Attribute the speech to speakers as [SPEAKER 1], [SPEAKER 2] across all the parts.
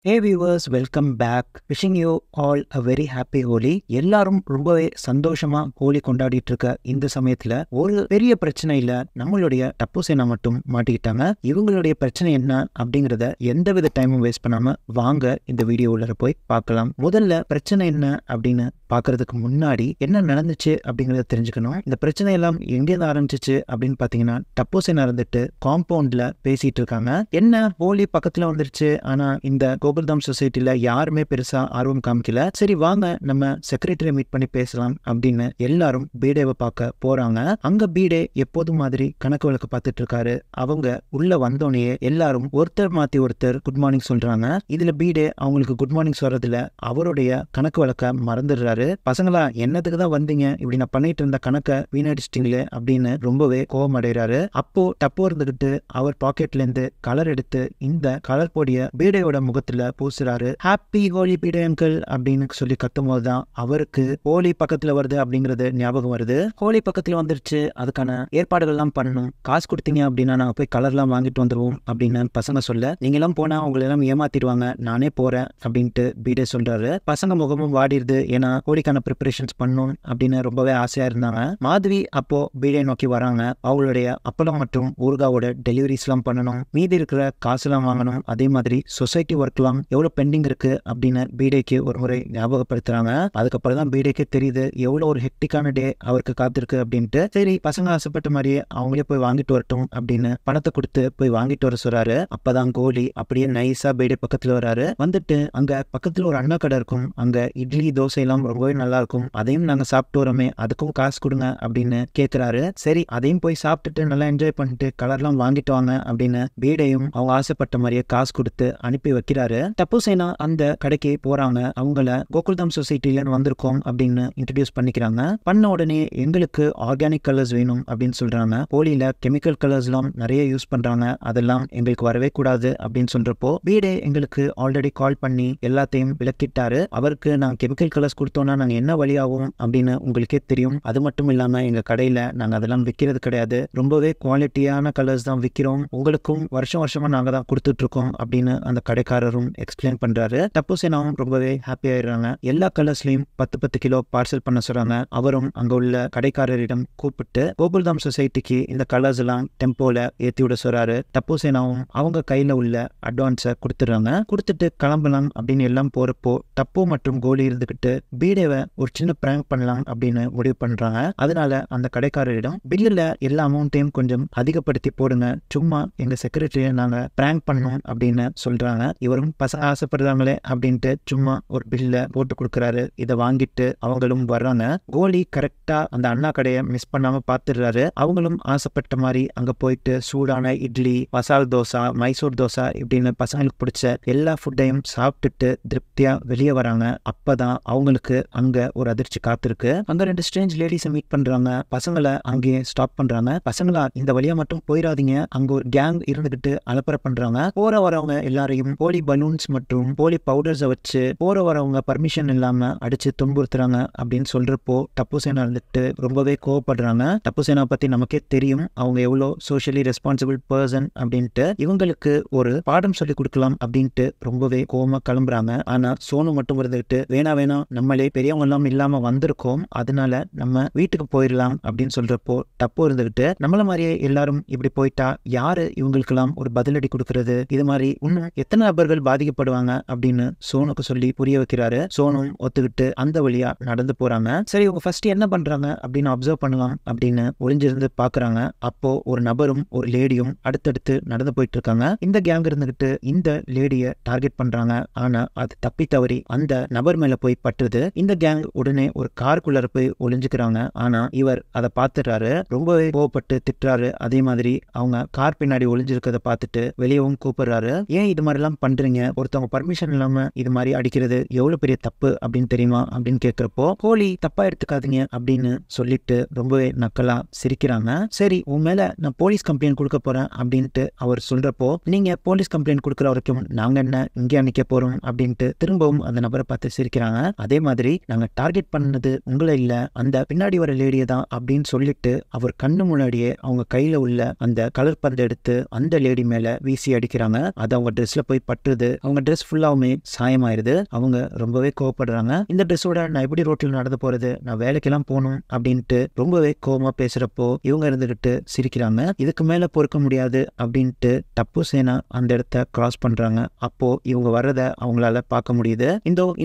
[SPEAKER 1] Hey viewers, welcome back. Wishing you all a very happy Holi. எல்லாரும் ரொம்பவே சந்தோஷமா ஹோலி கொண்டாடிட்டு இருக்க இந்த சமயத்துல ஒரு பெரிய பிரச்சனை இல்ல, நம்மளுடைய டப்பு சேனா மட்டும் மாட்டிக்கிட்டாங்க. இவங்களுடைய பிரச்சனை என்ன அப்படிங்கறத எந்தவித டைமும் வேஸ்ட் பண்ணாம வாங்க இந்த வீடியோ உள்ள போய் பார்க்கலாம். முதல்ல பிரச்சனை என்ன அப்படின்னு பாக்குறதுக்கு முன்னாடி என்ன நடந்துச்சு அப்படிங்கறத தெரிஞ்சுக்கணும். இந்த பிரச்சனை எல்லாம் எங்கேருந்து ஆரம்பிச்சிச்சு அப்படின்னு பாத்தீங்கன்னா, டப்பு சேனா இருந்துட்டு காம்பவுண்ட்ல பேசிட்டு இருக்காங்க. என்ன ஹோலி பக்கத்துல வந்துருச்சு, ஆனா இந்த கோகுல்தாம் சொசைட்டில யாருமே பெருசா ஆர்வம் காமிக்கல. சரி வாங்க நம்ம செக்ரட்டரியை மீட் பண்ணி பேசலாம் அப்படின்னு எல்லாரும் பீடேவை பார்க்க போறாங்க. அங்க பீடே எப்போதும் மாதிரி கணக்கு வழக்கு பார்த்துட்டு இருக்காரு. அவங்க உள்ள வந்தோடனே எல்லாரும் ஒருத்தர் மாத்தி ஒருத்தர் குட் மார்னிங் சொல்றாங்க. இதுல பீடே அவங்களுக்கு குட் மார்னிங் சொல்றதுல அவருடைய கணக்கு வழக்க மறந்துடுறாரு. பசங்களா என்னத்துக்கு தான் வந்தீங்க, இப்படி நான் பண்ணிட்டு இருந்த கணக்கை வீணடிச்சிட்டீங்களே அப்படின்னு ரொம்பவே கோபம் அடைகிறாரு. அப்போ டப்போ இருந்துகிட்டு அவர் பாக்கெட்ல இருந்து கலர் எடுத்து இந்த கலர் பொடிய பீடேயோட முகத்துல பூசுறாரு. ஹாப்பி ஹோலி பீடே அங்கிள் அப்படின்னு சொல்லி கத்தும் போதுதான் அவருக்கு ஹோலி பக்கத்துல வருது அப்படிங்கறது ஞாபகம் வருது. ஹோலி பக்கத்துல வந்துருச்சு, அதுக்கான ஏற்பாடுகள் எல்லாம் பண்ணணும், காசு கொடுத்தீங்க அப்படின்னா நாங்க போய் கலர் எல்லாம் வாங்கிட்டு வந்துருவோம் அப்படின்னு பசங்க சொல்ல, நீங்க எல்லாம் போனா உங்களை எல்லாம் ஏமாத்திடுவாங்க, நானே போறேன் அப்படின்ட்டு பீடே சொல்றாரு. பசங்க முகமும் வாடிடுது, ஏன்னா ஹோலிக்கான ப்ரிப்பரேஷன்ஸ் பண்ணணும் அப்படின்னு ரொம்பவே ஆசையா இருந்தாங்க. மாதவி அப்போ பீடே நோக்கி வராங்க. அவங்களுடைய அப்பளம் மற்றும் ஊறுகாவோட டெலிவரிஸ் எல்லாம் பண்ணணும், மீதி இருக்கிற காசு எல்லாம் வாங்கணும், அதே மாதிரி சொசைட்டி ஒர்க் எல்லாம் எவ்வளவு பெண்டிங் இருக்கு அப்படின்னு பீடேக்கு ஒரு முறை ஞாபகப்படுத்துறாங்க. அதுக்கப்புறம் தான் பீடேக்கு தெரியுது எவ்வளவு ஒரு ஹெக்டிக்கான டே அவருக்கு காத்திருக்கு அப்படின்ட்டு. சரி பசங்க ஆசைப்பட்ட மாதிரியே அவங்களே போய் வாங்கிட்டு வரட்டும் அப்படின்னு பணத்தை கொடுத்து போய் வாங்கிட்டு வர சொல்றாரு. அப்பதான் கோலி அப்படியே நைஸா பீடே பக்கத்துல வராரு. வந்துட்டு அங்க பக்கத்துல ஒரு அண்ணா கடை இருக்கும், அங்க இட்லி தோசை எல்லாம் ரொம்பவே நல்லா இருக்கும், அதையும் நாங்க சாப்பிட்டு வரோமே, அதுக்கும் காசு கொடுங்க அப்படின்னு கேட்கிறாரு. சரி அதையும் போய் சாப்பிட்டுட்டு நல்லா என்ஜாய் பண்ணிட்டு கலர்லாம் வாங்கிட்டு வாங்க அப்படின்னு பீடையும் அவங்க ஆசைப்பட்ட மாதிரியே காசு கொடுத்து அனுப்பி வைக்கிறாரு. டப்பு சேனா அந்த கடைக்கு போறாங்க. அவங்கள கோகுல்தாம் சொசைட்டில வந்திருக்கோம் அப்படின்னு இன்ட்ரடியூஸ் பண்ணிக்கிறாங்க. பண்ண உடனே எங்களுக்கு ஆர்கானிக் கலர்ஸ் வேணும் அப்படின்னு சொல்றாங்க. ஹோலியில கெமிக்கல் கலர்ஸ் எல்லாம் நிறைய யூஸ் பண்றாங்க, அதெல்லாம் எங்களுக்கு வரவே கூடாது அப்படின்னு சொல்றப்போ பீடே எங்களுக்கு ஆல்ரெடி கால் பண்ணி எல்லாத்தையும் விளக்கிட்டாரு. அவருக்கு நாங்க கெமிக்கல் கலர்ஸ் கொடுத்தோம்னா நாங்க என்ன வழியாகும் அப்படின்னு உங்களுக்கே தெரியும். அது மட்டும் இல்லாம எங்க கடையில நாங்க அதெல்லாம் விற்கிறது கிடையாது, ரொம்பவே குவாலிட்டியான கலர்ஸ் தான் விற்கிறோம், உங்களுக்கும் வருஷம் வருஷமா நாங்க தான் கொடுத்துட்டு இருக்கோம் அப்படின்னு அந்த கடைக்காரரும் எக்ஸ்பிளைன் பண்றாரு. டப்பு சேனாவும் ரொம்பவே ஹாப்பி ஆயிடுறாங்க. எல்லா கலர்ஸ்லயும் 10 கிலோ பார்சல் பண்ண சொல்றாங்க. அவரும் அங்க உள்ள கடைக்காரரிடம் கூப்பிட்டு கோகுல்தாம் சொசைட்டிக்கு இந்த கலர்ஸ் எல்லாம் டெம்போல ஏத்தி விட சொல்றாரு. டப்பு சேனாவும் அவங்க கையில உள்ள அட்வான்ஸை கொடுத்துடுறாங்க. கொடுத்துட்டு கிளம்பலாம் அப்படின்னு எல்லாம் போறப்போ டப்பு மற்றும் கோலி இருந்துகிட்டு பீடேவை ஒரு சின்ன பிராங்க் பண்ணலாம் அப்படின்னு முடிவு பண்றாங்க. அதனால அந்த கடைக்காரரிடம் பில்லுல எல்லா அமௌண்ட்டையும் கொஞ்சம் அதிகப்படுத்தி போடுங்க, சும்மா எங்க செக்ரட்டரியை நாங்க பிராங்க் பண்ணணும் அப்படின்னு சொல்றாங்க. இவரும் பசங்க ஆசைப்படுறாங்களே அப்படின்ட்டு சும்மா ஒரு பில்ல போட்டு கொடுக்கறாரு. இதை வாங்கிட்டு அவங்களும் வர்றாங்க. கோலி கரெக்டா அந்த அண்ணா கடையை மிஸ் பண்ணாம பாத்துடுறாரு. அவங்களும் ஆசைப்பட்ட மாதிரி அங்க போயிட்டு சூடான இட்லி, மசால் தோசை, மைசூர் தோசை இப்படின்னு பசங்களுக்கு பிடிச்ச எல்லா ஃபுட்டையும் சாப்பிட்டுட்டு திருப்தியா வெளியே வராங்க. அப்பதான் அவங்களுக்கு அங்க ஒரு அதிர்ச்சி காத்திருக்கு. அங்க 2 ஸ்ட்ரேஞ்ச் லேடிஸை மீட் பண்றாங்க. பசங்களை அங்கேயே ஸ்டாப் பண்றாங்க. பசங்களா இந்த வழியா மட்டும் போயிடாதீங்க, அங்க ஒரு கேங் இருந்துகிட்டு அலப்பறை பண்றாங்க. போற வரவங்க எல்லாரையும் ஹோலி பலூன்ஸ் மற்றும் ஹோலி பவுடர்ஸை வச்சு போற வரவங்க பர்மிஷன் இல்லாம அடிச்சு துன்புறுத்துறாங்க அப்படின்னு சொல்றப்போ டப்பு சேனா இருந்துட்டு ரொம்பவே கோவப்படுறாங்க. டப்பு சேனா பத்தி நமக்கே தெரியும், அவங்க எவ்வளவு சோஷியலி ரெஸ்பான்சிபிள் பர்சன் அப்படின்ட்டு. இவங்களுக்கு ஒரு பாடம் சொல்லி கொடுக்கலாம் அப்படின்ட்டு ரொம்பவே கோவமா கிளம்புறாங்க. ஆனா சோனு மட்டும் இருந்துகிட்டு வேணா நம்மளே பெரியவங்க எல்லாம் இல்லாம வந்திருக்கோம், அதனால நம்ம வீட்டுக்கு போயிடலாம் அப்படின்னு சொல்றப்போ டப்பு இருந்துகிட்டு நம்மள மாதிரியே எல்லாரும் இப்படி போயிட்டா யாரு இவங்களுக்கு எல்லாம் ஒரு பதிலடி கொடுக்கறது, இது மாதிரி இன்னும் எத்தனை நபர்கள் பாதிக்கப்படுவாங்க அப்படின்னு சோனுக்கு சொல்லி புரிய வைக்கிறாரு. சோனும் ஒத்துக்கிட்டு அந்த வழியா நடந்து போறாங்க. சரி இவங்க ஃபர்ஸ்ட் என்ன பண்றாங்க அப்படின்னு அப்சர்வ் பண்ணலாம் அப்படின்னு ஒளிஞ்சிருந்து பாக்குறாங்க. அப்போ ஒரு நபரும் ஒரு லேடியும் அடுத்தடுத்து நடந்து போயிட்டு இருக்காங்க. இந்த கேங் இருந்துகிட்டு இந்த லேடிய டார்கெட் பண்றாங்க. ஆனா அது தப்பி தவறி அந்த நபர் மேல போய் பட்டுது. இந்த கேங் உடனே ஒரு காருக்குள்ள போய் ஒளிஞ்சுக்கிறாங்க. ஆனா இவர் அதை பார்த்துறாரு, ரொம்பவே கோவப்பட்டு திட்டுறாரு. அதே மாதிரி அவங்க கார் பின்னாடி ஒளிஞ்சிருக்கிறத பார்த்துட்டு வெளியவும் கூப்பிடுறாரு. ஏன் இது மாதிரி எல்லாம் பண்றீங்க, ஒருத்தவங்க பர்மிஷன் இல்லாம இது மாதிரி அடிக்கிறது எவ்வளவு பெரிய தப்பு அப்படின்னு தெரியுமா அப்படின்னு கேட்கிறப்போ ஹோலி தப்பா எடுத்துக்காதீங்க அப்படின்னு சொல்லிட்டு ரொம்பவே நக்கலா சிரிக்கிறாங்க. சரி உன் மேல நான் போலீஸ் கம்ப்ளைண்ட் கொடுக்க போறேன் அப்படின்ட்டு அவர் சொல்றப்போ, நீங்க போலீஸ் கம்ப்ளைண்ட் கொடுக்குற வரைக்கும் நாங்க என்ன இங்கே நிக்க போறோம் அப்படின்ட்டு திரும்பவும் அந்த நபரை பார்த்து சிரிக்கிறாங்க. அதே மாதிரி மாதிரி நாங்க டார்கெட் பண்ணது உங்களை இல்ல, அந்த பின்னாடி வர லேடியை தான் அப்படின்னு சொல்லிட்டு அவர் கண்ணு முன்னாடியே அவங்க கையில உள்ள அந்த கலர் பந்து எடுத்து அந்த லேடி மேல வீசி அடிக்கிறாங்க. அது அவங்க ட்ரெஸ்ல போய் பட்டுது. அவங்க ட்ரெஸ் ஃபுல்லாவுமே சாயமாயிருது. அவங்க ரொம்பவே கோவப்படுறாங்க. இந்த ட்ரெஸ்ஸோட நான் எப்படி ரோட்ல நடந்து போறது, நான் வேலைக்கெல்லாம் போகணும் அப்படின்ட்டு ரொம்பவே கோவமா பேசுறப்போ இவங்க இருந்துகிட்டு சிரிக்கிறாங்க. இதுக்கு மேல பொறுக்க முடியாது அப்படின்ட்டு டப்பு சேனா அந்த இடத்த கிராஸ் பண்றாங்க. அப்போ இவங்க வர்றத அவங்களால பார்க்க முடியுது.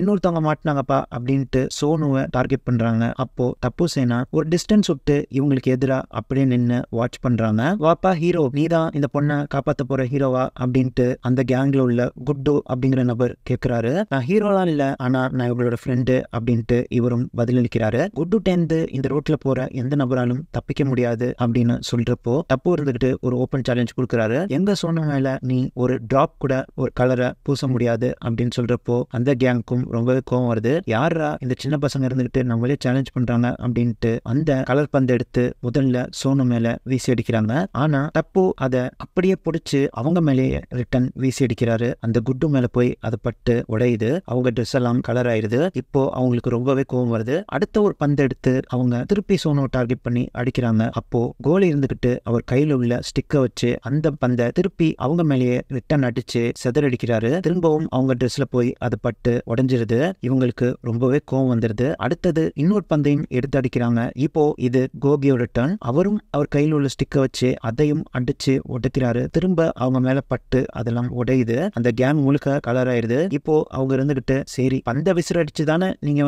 [SPEAKER 1] இன்னொருத்தவங்க மாட்டினாங்கப்பா அப்படின்ட்டு சோனுவை டார்கெட் பண்றாங்க. அப்போ டப்பு சேனா ஒரு டிஸ்டன்ஸ் விட்டு இவங்களுக்கு எதிரா அப்படியே நின்று வாட்ச் பண்றாங்க. வாப்பா ஹீரோ, நீதான் இந்த பொண்ணை காப்பாத்த போற ஹீரோவா அப்படின்ட்டு அந்த கேங்ல உள்ள குட்டு அப்படிங்கிற நபர் கேட்கிறாரு. நான் ஹீரோலாம் இல்ல, ஆனா நான் இவங்களோட ஃப்ரெண்டு அப்படின்ட்டு இவரும் பதிலளிக்கிறாரு. குட்டு டேந்து இந்த ரோட்ல போற எந்த நபராலும் தப்பிக்க முடியாது அப்படின்னு சொல்றப்போ டப்பு இருந்துகிட்டு ஒரு ஓப்பன் சேலஞ்ச் கொடுக்குறாரு. எங்க சொன்ன மேல நீ ஒரு டிராப் கூட ஒரு கலரை பூச முடியாது அப்படின்னு சொல்றப்போ அந்த கேங்க்கும் ரொம்பவே கோவம் வருது. யாரா இந்த சின்ன பசங்க இருந்துகிட்டு நம்மளே சேலஞ்ச் பண்றாங்க அப்படின்ட்டு அந்த கலர் பந்து எடுத்து முதல்ல சோனு மேல வீசி அடிக்கிறாங்க. ஆனா டப்பு அதை அப்படியே பிடிச்சு அவங்க மேலேயே ரிட்டன் வீசி அடிக்கிறாரு. அந்த குட்டு மேல போய் அதை பட்டு உடையுது. அவங்க ட்ரெஸ் எல்லாம் கலர் ஆயிருது. இப்போ அவங்களுக்கு ரொம்பவே கோவம் வருது. அடுத்த ஒரு பந்து எடுத்து அவங்க திருப்பி சோனு டார்கெட் பண்ணி அடிக்கிறாங்க. அப்போ கோலி இருந்துகிட்டு அவர் கையில உள்ள ஸ்டிக்கை வச்சு அந்த பந்தை திருப்பி அவங்க மேலேயே ரிட்டன் அடிச்சு செதறடிக்கிறாரு. திரும்பவும் அவங்க ட்ரெஸ்ல போய் அது பட்டு உடைஞ்சிருது. இவங்களுக்கு ரொம்பவே கோவம் வந்துருது. அடுத்தது இன்னொரு பந்தையும் எடுத்து அடிக்கிறாங்க. இப்போ இது கோகியோட டர்ன். அவரும் அவர் கையில் உள்ள ஸ்டிக்கை வச்சு அதையும் அடிச்சு உடைக்கிறாரு. திரும்ப அவங்க மேல பட்டு அதெல்லாம் உடையுது. அந்த கேங் முழுக்க கலர் ஆயிருது. இப்போ அவங்க இருந்துகிட்டு சரி பந்த விசிற அடிச்சு தானே நீங்க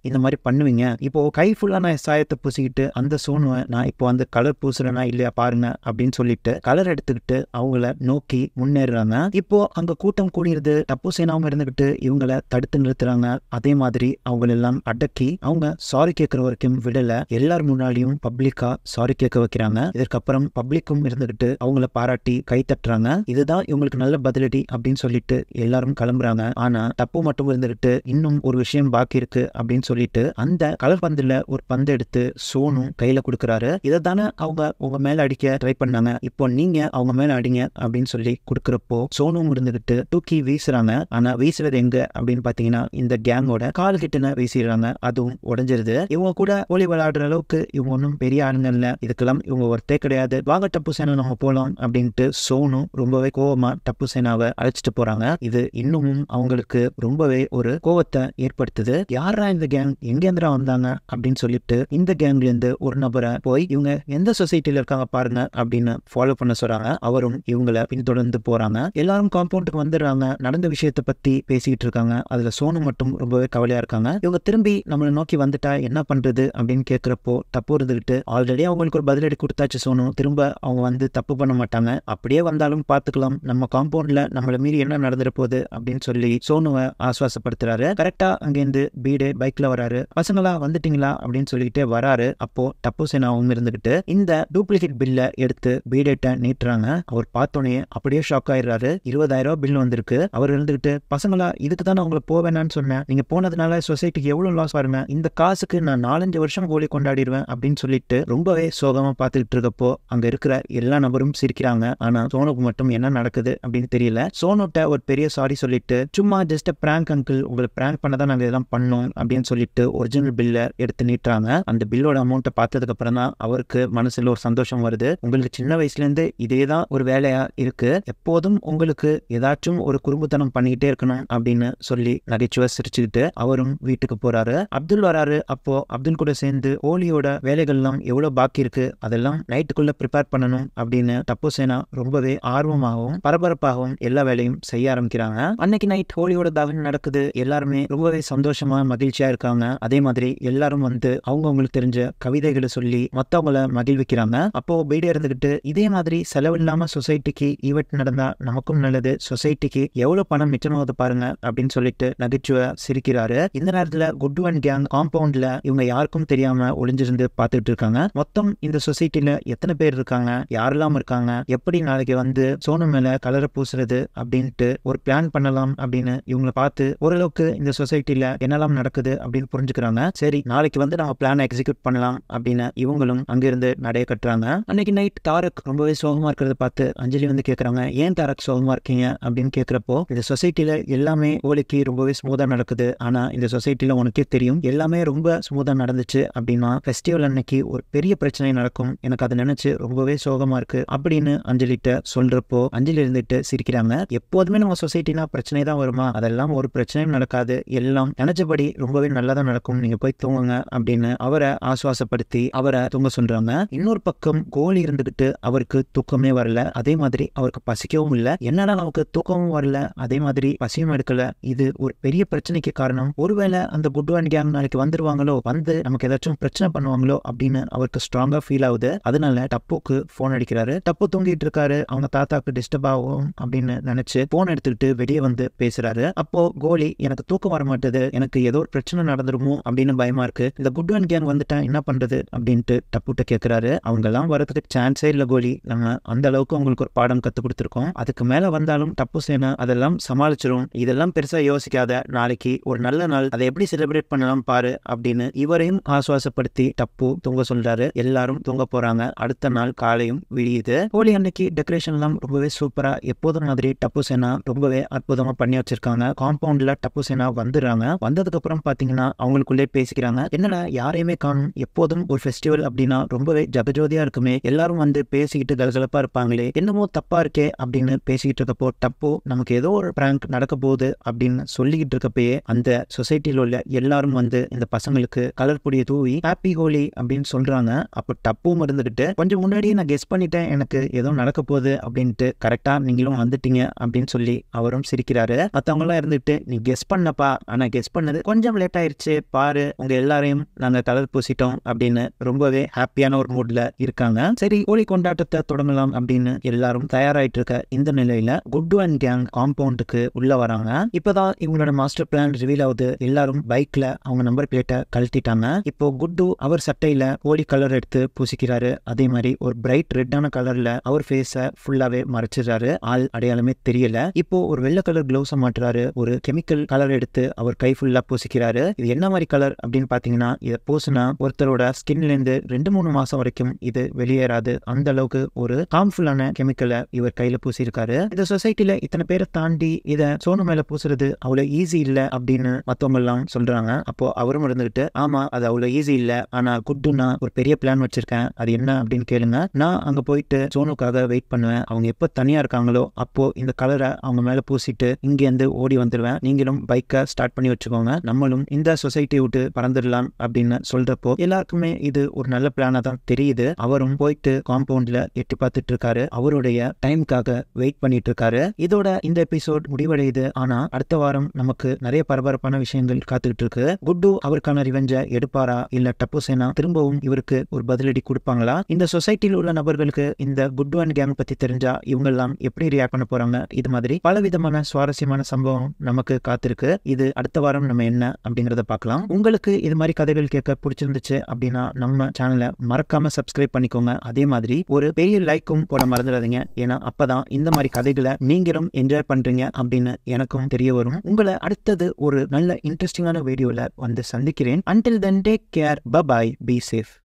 [SPEAKER 1] இந்த மாதிரி பண்ணுவீங்க, இப்போ கை ஃபுல்லா நான் சாயத்தை பூசிக்கிட்டு அந்த சோனுவை நான் இப்போ அந்த கலர் பூசுறேனா இல்லையா பாருங்க அப்படின்னு சொல்லிட்டு கலர் எடுத்துக்கிட்டு அவங்கள நோக்கி முன்னேறாங்க. இப்போ அங்க கூட்டம் கூடியிருது. டப்பு சேனாவும் இருந்துகிட்டு இவங்களை தடுத்து நிறுத்துறாங்க. அதே மாதிரி அவங்க எல்லாம் அடக்கி அவங்க சாரி கேட்கிற வரைக்கும் விடல. எல்லார் முன்னாடியும் பப்ளிக்கா சாரி கேட்க வைக்கிறாங்க. இதற்கப்புறம் பப்ளிக்கும் இருந்துகிட்டு அவங்கள பாராட்டி கை தட்டுறாங்க. இதுதான் இவங்களுக்கு நல்ல பதிலடி அப்படின்னு சொல்லிட்டு எல்லாரும் கிளம்புறாங்க. ஆனா டப்பு மட்டும் இருந்துகிட்டு இன்னும் ஒரு விஷயம் பாக்கி இருக்கு அப்படின்னு சொல்லிட்டு அந்த கலர் பந்துல ஒரு பந்து எடுத்து சோனு கையில கொடுக்கறாரு. இதை தானே அவங்க உங்க மேல அடிக்க ட்ரை பண்ணாங்க, இப்போ நீங்க அவங்க மேல அடிங்க அப்படின்னு சொல்லி கொடுக்கறப்போ சோனும் இருந்துகிட்டு தூக்கி வீசுறாங்க. ஆனா வீசுறது எங்க அப்படின்னு பாத்தீங்கன்னா இந்த கேங்கோட கால் கிட்ட வீசிடுறாங்க. அதுவும் உடைஞ்சிருது. இவங்க கூட கோலி விளையாடுற அளவுக்கு இவங்க ஒன்றும் பெரிய ஆளுங்க இல்ல, இதுக்கெல்லாம் இவங்க ஒருத்தே கிடையாது, வாங்க டப்பு சேனா நம்ம போலாம் அப்படின்ட்டு சோனு ரொம்பவே கோவமா டப்பு சேனாவை அழைச்சிட்டு போறாங்க. இது இன்னமும் அவங்களுக்கு ரொம்பவே ஒரு கோவத்தை ஏற்படுத்துது. யாரா இந்த கேங், எங்க இருந்துடா வந்தாங்க அப்படின்னு சொல்லிட்டு இந்த கேங்ல இருந்து ஒரு நபரை போய் இவங்க எந்த சொசைட்டில இருக்காங்க பாருங்க அப்படின்னு ஃபாலோ பண்ண சொல்றாங்க. அவரும் இவங்களை பின்தொடர்ந்து போறாங்க. எல்லாரும் காம்பவுண்டுக்கு வந்துடுறாங்க. நடந்த விஷயத்தை பத்தி பேசிக்கிட்டு இருக்காங்க. அதுல சோனு மட்டும் ரொம்பவே கவலையா இருக்காங்க. இவங்க திரும்பி நம்மளை நோக்கி வந்துட்டா என்ன பண்றது அப்படின்னு கேட்கிறப்போ டப்பு இருந்துகிட்டு ஆல்ரெடி அவங்களுக்கு ஒரு பதிலடி கொடுத்தாச்சு சோனு, திரும்ப அவங்க தப்பு பண்ண மாட்டாங்க, அப்படியே வந்தாலும் பாத்துக்கலாம், நம்ம காம்பவுண்ட்ல நம்மள மீறி என்ன நடந்துட போகுது அப்படின்னு சொல்லி சோனுவை ஆஸ்வாசப்படுத்துறாரு. கரெக்டா அங்கேருந்து பீடே பைக்ல வராரு. பசங்களா வந்துட்டீங்களா அப்படின்னு சொல்லிட்டு வராரு. அப்போ டப்பு சேனாவும் இருந்துகிட்டு இந்த டூப்ளிகேட் பில்ல எடுத்து பீடேட்ட நீட்டுறாங்க. அவர் பார்த்தோன்னே அப்படியே ஷாக் ஆயிடுறாரு. 20,000 பில் வந்திருக்கு. அவர் இருந்துகிட்டு பசங்களா இதுக்கு தான் உங்களை போவேனான்னு சொன்னேன், நீங்க போனதுனால சொசைட்டிக்கு எவ்வளவு லாஸ் பாருங்க, இந்த காசுக்கு நான் 4-5 வருஷம் கோலி கொண்டாடிடுவேன் அப்படின்னு சொல்லிட்டு ரொம்பவே சோகமா பார்த்துக்கிட்டு இருக்கப்போ அங்க இருக்கிற எல்லா நபரும் சிரிக்கிறாங்க. ஆனா சோனுக்கு மட்டும் என்ன நடக்குது அப்படின்னு தெரியல. சோனுட்ட ஒரு பெரிய சாரி சொல்லிட்டு சும்மா ஜஸ்ட் பிராங்க் அங்கிள், உங்களை பிராங்க் பண்ணதான் நாங்க இதெல்லாம் பண்ணோம் அப்படின்னு சொல்லிட்டு ஒரிஜினல் பில்ல எடுத்து நீட்டுறாங்க. அந்த பில்லோட அமௌண்ட்டை பார்த்ததுக்கு அப்புறம் தான் அவருக்கு மனசுல ஒரு சந்தோஷம் வருது. உங்களுக்கு சின்ன வயசுல இருந்து இதேதான் ஒரு வேலையா இருக்கு, எப்போதும் உங்களுக்கு ஏதாச்சும் ஒரு குறும்புத்தனம் பண்ணிக்கிட்டே இருக்கணும் அப்படின்னு சொல்லி நகைச்சுவை சிரிச்சுக்கிட்டு அவரும் வீட்டுக்கு போறாரு. அப்துல் வராரு. அப்போ அப்துல் கூட சேர்ந்து ஹோலியோட வேலைகள்லாம் எவ்வளவு பாக்கி இருக்கு அதெல்லாம் நைட்டுக்குள்ள ப்ரிப்பேர் பண்ணணும் அப்படின்னு டப்பு சேனா ரொம்பவே ஆர்வமாகவும் பரபரப்பாகவும் எல்லா வேலையும் செய்ய ஆரம்பிக்கிறாங்க. அன்னைக்கு நைட் ஹோலியோட தகவல் நடக்குது. எல்லாருமே ரொம்பவே சந்தோஷமா மகிழ்ச்சியா இருக்காங்க. அதே மாதிரி எல்லாரும் அவங்களுக்கு தெரிஞ்ச கவிதைகளை சொல்லி மத்தவங்களை மகிழ்விக்கிறாங்க. அப்போ பீடே இருந்துகிட்டு இதே மாதிரி செலவில்லாம சொசைட்டிக்கு ஈவெண்ட் நடந்தா நமக்கும் நல்லது, சொசைட்டிக்கு எவ்வளவு பணம் மிச்சமாவது பாருங்க அப்படின்னு சொல்லிட்டு நகைச்சுவை சிரிக்கிறாரு. இந்த நேரத்துல குட் அண்ட் கேங் காம்பவுண்ட்ல இவங்க யாருக்கும் தெரியாம ஒளிஞ்சிருந்து பார்த்துட்டு இருக்காங்க. மொத்தம் இந்த சொசைட்டில எத்தனை பேர் இருக்காங்க, யாரெல்லாம் இருக்காங்க, எப்படி நாளைக்கு சோனு மேல கலரை பூசுறது அப்படின்ட்டு ஒரு பிளான் பண்ணலாம் அப்படின்னு இவங்களை பார்த்து ஓரளவுக்கு இந்த சொசைட்டில என்னெல்லாம் நடக்குது அப்படின்னு புரிஞ்சுக்கிறாங்க. சரி நாளைக்கு நம்ம பிளானை எக்ஸிக்யூட் பண்ணலாம் அப்படின்னு இவங்களும் அங்கிருந்து நடைய கட்டுறாங்க. அன்னைக்கு நைட் தாரக் ரொம்பவே சோகமா இருக்கிறத பார்த்து அஞ்சலி கேட்கறாங்க, ஏன் தாரக் சோகமா இருக்கீங்க அப்படின்னு கேட்கிறப்போ இந்த சொசைட்டில எல்லாமே ஹோலிக்கு ரொம்பவே ஸ்மூதா நடக்குது, ஆனா இந்த சொசைட்டி சொசைட்டில உனக்கே தெரியும் எல்லாமே ரொம்ப ஸ்மூத்தா நடந்துச்சு அப்படின்னா ஃபெஸ்டிவல் அன்னைக்கு ஒரு பெரிய பிரச்சனை நடக்கும், எனக்கு அதை நினைச்சு ரொம்பவே சோகமா இருக்கு அப்படின்னு அஞ்சலிட்ட சொல்றப்போ அஞ்சலி இருந்துட்டு சிரிக்கிறாங்க. எப்போதுமே நம்ம சொசைட்டினா பிரச்சனை தான் வருமா, அதெல்லாம் ஒரு பிரச்சனையும் நடக்காது, எல்லாம் நினைச்சபடி ரொம்பவே நல்லதா நடக்கும், நீங்க போய் தூங்குங்க அப்படின்னு அவரை ஆசுவாசப்படுத்தி அவரை தூங்க சொல்றாங்க. இன்னொரு பக்கம் கோலி இருந்துகிட்டு அவருக்கு தூக்கமே வரல, அதே மாதிரி அவருக்கு பசிக்கவும் இல்லை. என்னடா நமக்கு தூக்கமும் வரல அதே மாதிரி பசியும் எடுக்கல, இது ஒரு பெரிய பிரச்சனைக்கு காரணம், ஒருவேளை அந்த குட் ஒன் கேங் நாளைக்கு வந்துருவாங்களோ, வந்து நமக்கு ஏதாச்சும் பிரச்சனை பண்ணுவாங்களோ அப்படின்னு அவருக்கு ஸ்ட்ராங்கா ஃபீல் ஆகுது. அதனால டப்புக்கு போன் அடிக்கிறாரு. டப்பு தூங்கிட்டு இருக்காரு, அவங்க தாத்தாக்கு டிஸ்டர்ப் ஆகும் அப்படின்னு நினைச்சு போன் எடுத்துக்கிட்டு வெளியே வந்து பேசுறாரு. அப்போ கோலி எனக்கு தூக்கம் வர மாட்டேது, எனக்கு ஏதோ ஒரு பிரச்சனை நடந்துருமோ அப்படின்னு பயமா இருக்கு, இந்த குட் ஒன் கேங் வந்துட்டா என்ன பண்றது அப்படின்ட்டு டப்புட்ட கேட்கிறாரு. அவங்க எல்லாம் வரதுக்கு சான்ஸே இல்ல கோலி, நம்ம அந்த அளவுக்கு உங்களுக்கு ஒரு பாடம் கத்து கொடுத்துருக்கோம், அதுக்கு மேல வந்தாலும் டப்பு சேனா அதெல்லாம் சமாளிச்சிரும், இதெல்லாம் பெருசா யோசிக்காத, நாளைக்கு ஒரு நல்ல நாள், அதை எப்படி செலிப்ரேட் பண்ணலாம் பாரு அப்படின்னு இவரையும் ஆசுவாசப்படுத்தி டப்பு தூங்க சொல்றாரு. எல்லாரும் தூங்க போறாங்க. அடுத்த நாள் காலையும் விடியுது. ஹோலி அன்னைக்கு டெக்கரேஷன் எல்லாம் ரொம்பவே சூப்பரா எப்போதும் மாதிரி டப்பு சேனா ரொம்பவே அற்புதமா பண்ணி வச்சிருக்காங்க. காம்பவுண்ட்ல டப்பு சேனா வந்துடுறாங்க. வந்ததுக்கு அப்புறம் பாத்தீங்கன்னா அவங்களுக்குள்ளே பேசிக்கிறாங்க, என்னடா யாரையுமே காணும், எப்போதும் ஒரு ஃபெஸ்டிவல் அப்படின்னா ரொம்பவே ஜகஜோதியா இருக்குமே, எல்லாரும் வந்து பேசிக்கிட்டு கலகலப்பா இருப்பாங்களே, என்னமோ தப்பா இருக்கே அப்படின்னு பேசிக்கிட்டு இருக்கப்போ டப்பு நமக்கு ஏதோ ஒரு பிராங்க் நடக்க போகுது அப்படின்னு சொல்லிக்கிட்டு இருக்கப்பயே அந்த சொசைட்டில உள்ள எல்லாரும் வந்து இந்த பசங்களுக்கு கலர் பொடியை தூவி ஹாப்பி ஹோலி அப்படின்னு சொல்றாங்க. அப்போ டப்பும் இருந்துகிட்டு கொஞ்சம் முன்னாடியே நான் கெஸ் பண்ணிட்டேன் எனக்கு ஏதோ நடக்க போகுது அப்படின்ட்டு, கரெக்டா நீங்களும் வந்துட்டீங்க அப்படின்னு சொல்லி அவரும் சிரிக்கிறாரு. மற்றவங்க எல்லாம் இருந்துட்டு நீ கெஸ் பண்ணப்பா, ஆனா கெஸ் பண்ணது கொஞ்சம் லேட் ஆயிருச்சு பாரு, உங்க எல்லாரையும் நாங்க கலர் பூசிட்டோம் அப்படின்னு ரொம்பவே ஹாப்பியான ஒரு மூட்ல இருக்காங்க. சரி ஹோலி கொண்டாட்டத்தை தொடங்கலாம் அப்படின்னு எல்லாரும் தயாராயிட்டு இருக்க இந்த நிலையில குட் ஒன் கேங் காம்பவுண்டுக்கு உள்ள வராங்க. இப்பதான் இவங்களோட மாஸ்டர் பிளான் ரிவீல் ஆகுது. எல்லாரும் பைக்ல அவங்க நம்பர் பிளேட்டை கழட்டிட்டாங்க. இப்போ குட்டு அவர் சட்டையில ஹோலி கலர் எடுத்து பூசிக்கிறாரு. அதே மாதிரி ஒரு பிரைட் ரெட்டான கலர்ல அவர் ஃபேஸ ஃபுல்லாவே மறைச்சிடுறாரு, ஆள் அடையாளமே தெரியல. இப்போ ஒரு வெள்ளை கலர் கிளவுஸ மாட்டுறாரு. ஒரு கெமிக்கல் கலர் எடுத்து அவர் கை ஃபுல்லா பூசிக்கிறாரு. இது என்ன மாதிரி கலர் அப்படின்னு பாத்தீங்கன்னா, இதை பூசினா ஒருத்தரோட ஸ்கின்ல இருந்து 2-3 மாசம் வரைக்கும் இது வெளியேறாது, அந்த அளவுக்கு ஒரு ஹார்ம்ஃபுல்லான கெமிக்கலை இவர் கையில பூசிருக்காரு. இந்த சொசைட்டில இத்தனை பேரை தாண்டி இதை சோனு மேல பூசுறது அவ்வளவு ஈஸி இல்ல அப்படின்னு மத்தவங்க எல்லாம் சொல்றாங்க. அப்போ அவரும் இருந்துகிட்டு ஆமா அது அவ்வளவு ஈஸி இல்ல, ஆனா குட்டுனா ஒரு பெரிய பிளான் வச்சிருக்கேன், அது என்ன அப்படின்னு கேளுங்க, நான் அங்க போயிட்டு சோனுக்காக வெயிட் பண்ணுவேன், அவங்க எப்ப தனியா இருக்காங்களோ அப்போ இந்த கலரை அவங்க மேல பூசிட்டு இங்க இருந்து ஓடி வந்துருவேன், நீங்களும் பைக்கை ஸ்டார்ட் பண்ணி வச்சுக்கோங்க, நம்மளும் இந்த சொசைட்டி விட்டு பறந்துடலாம் அப்படின்னு சொல்றப்போ எல்லாருக்குமே இது ஒரு நல்ல பிளானா தான் தெரியுது. அவரும் போயிட்டு காம்பவுண்ட்ல எட்டி பார்த்துட்டு இருக்காரு, அவருடைய டைமுக்காக வெயிட் பண்ணிட்டு இருக்காரு. இதோட இந்த எபிசோட் முடிவடையுது. ஆனா அடுத்த வாரம் நமக்கு நிறைய பரபரப்பான விஷயங்கள் காத்துக்கிட்டு இருக்கு. குட்டு அவருக்கான ரிவெஞ்ச எடுப்பாரா, இல்ல டப்பு சேனா திரும்பவும் இவருக்கு ஒரு பதிலடி கொடுப்பாங்களா, இந்த சொசைட்டியில் உள்ள நபர்களுக்கு இந்த குட் ஒன் கேங் பத்தி தெரிஞ்சா இவங்க எல்லாம் எப்படி ரியாக்ட் பண்ண போறாங்க, இது மாதிரி பல விதமான சுவாரஸ்யமான சம்பவம் நமக்கு காத்திருக்கு. இது அடுத்த வாரம் நம்ம என்ன அப்படிங்கறத பார்க்கலாம். உங்களுக்கு இது மாதிரி கதைகள் கேட்க பிடிச்சிருந்துச்சு அப்படின்னா நம்ம சேனலை மறக்காம சப்ஸ்கிரைப் பண்ணிக்கோங்க. அதே மாதிரி ஒரு பெரிய லைக்கும் போட மறந்துடாதீங்க, ஏன்னா அப்பதான் இந்த மாதிரி கதைகளை நீங்களும் என்ஜாய் பண்றீங்க அப்படின்னு எனக்கும் தெரிய வரும். உங்களை அடுத்தது ஒரு நல்ல இன்ட்ரெஸ்டிங்கான வீடியோல வந்து சந்திக்கிறேன். Until then, take care. Bye bye. Be safe.